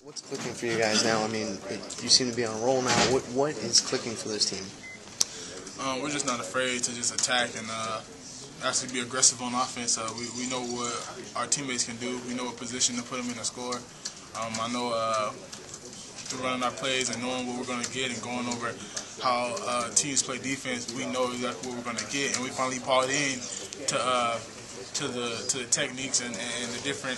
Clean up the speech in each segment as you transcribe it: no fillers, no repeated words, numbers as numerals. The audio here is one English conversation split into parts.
What's clicking for you guys now? I mean, you seem to be on a roll now. What is clicking for this team? We're just not afraid to just attack and actually be aggressive on offense. We know what our teammates can do. We know what position to put them in to score. I know through running our plays and knowing what we're going to get and going over how teams play defense, we know exactly what we're going to get, and we finally bought in to the techniques and the different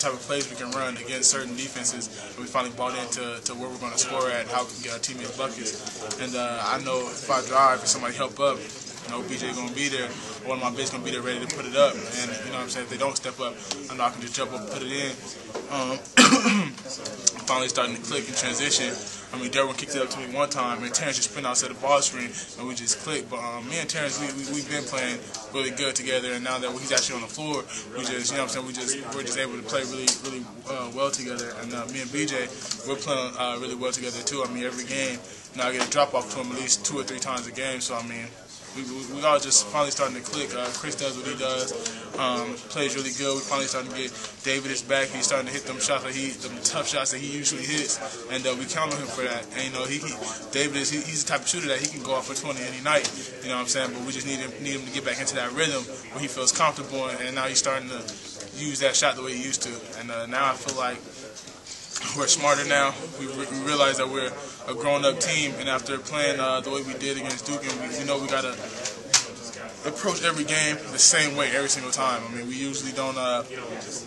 type of plays we can run against certain defenses. And we finally bought into where we're going to score at, how we can get our teammates buckets. And I know if I drive and somebody help up, you know, BJ going to be there. One of my bigs going to be there ready to put it up. And you know what I'm saying, if they don't step up, I know I can just jump up and put it in. Finally starting to click and transition. I mean, Darwin kicked it up to me one time, and Terrence just sprint outside the ball screen, and we just clicked. But me and Terrence, we've been playing really good together, and now that he's actually on the floor, we just, you know what I'm saying, we're just able to play really well together. And me and BJ, we're playing really well together too. I mean, every game, you know, I get a drop off to him at least 2 or 3 times a game. So I mean, we all just finally starting to click. Chris does what he does, plays really good. We finally starting to get David is back. He's starting to hit them shots them tough shots that he usually hits, and we count on him for that. And you know, David he's the type of shooter that he can go out for 20 any night. You know what I'm saying? But we just need him to get back into that rhythm where he feels comfortable, and now he's starting to use that shot the way he used to. And now I feel like we're smarter now. We realize that we're a grown-up team, and after playing the way we did against Duke, and we know we got to approach every game the same way every single time. I mean, we usually don't,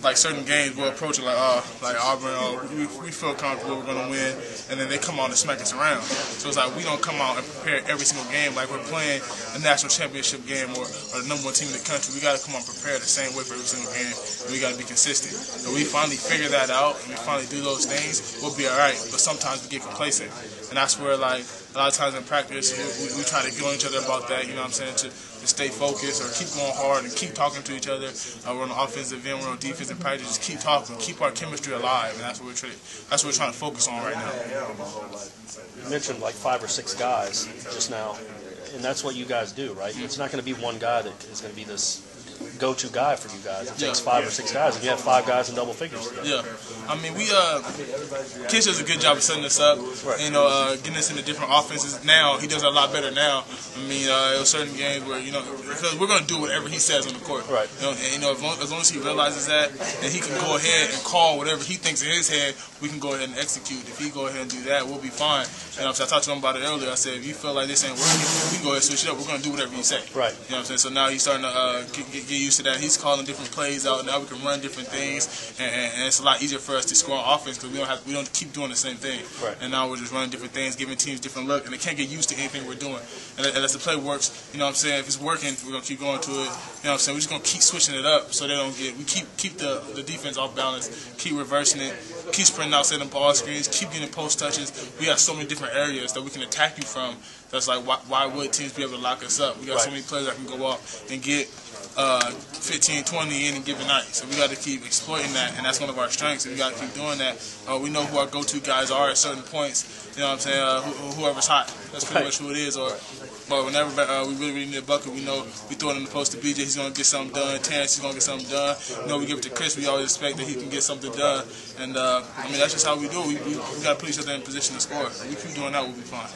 like certain games, we'll approach it like Auburn, we feel comfortable, we're going to win, and then they come out and smack us around. So it's like we don't come out and prepare every single game like we're playing a national championship game or the #1 team in the country. We got to come out and prepare the same way for every single game, and we got to be consistent. And we finally figure that out, and we finally do those things, we'll be all right. But sometimes we get complacent, and that's where, like, a lot of times in practice, we try to get on each other about that, you know what I'm saying, to stay focused or keep going hard and keep talking to each other. We're on the offensive end, we're on defensive practice, just keep talking, keep our chemistry alive, and that's what we're trying to focus on right now. You mentioned like 5 or 6 guys just now, and that's what you guys do, right? It's not going to be one guy that is going to be this go-to guy for you guys. It takes 5 or 6 guys, and you have 5 guys in double figures. Yeah, I mean, Kish does a good job of setting us up, right. You know, getting us into different offenses. Now he does a lot better now. I mean, there are certain games where, you know, because we're going to do whatever he says on the court. Right. You know, and you know, as long as he realizes that, then he can go ahead and call whatever he thinks in his head. We can go ahead and execute. If he go ahead and do that, we'll be fine. You know, so I talked to him about it earlier. I said, if you feel like this ain't working, we can go ahead and switch it up. We're going to do whatever you say. Right. You know what I'm saying? So now he's starting to get used to that. He's calling different plays out. Now we can run different things, and it's a lot easier for us to score on offense because we don't keep doing the same thing. Right. And now we're just running different things, giving teams different look, and they can't get used to anything we're doing. And as the play works, you know what I'm saying, if it's working, we're gonna keep going to it. You know what I'm saying? We're just gonna keep switching it up so they don't get. We keep the defense off balance, keep reversing it, keep sprinting outside the ball screens, keep getting post touches. We have so many different areas that we can attack you from. That's like why would teams be able to lock us up? We got so many players that can go out and get 15, 20 in any given night. So we got to keep exploiting that, and that's one of our strengths, and we got to keep doing that. We know who our go-to guys are at certain points. You know what I'm saying? Whoever's hot. That's pretty much who it is. But whenever we really need a bucket, we know we throw it in the post to BJ, he's going to get something done. Terrence, he's going to get something done. You know, we give it to Chris, we always expect that he can get something done. And, I mean, that's just how we do it. We got to put each other in position to score. If we keep doing that, we'll be fine.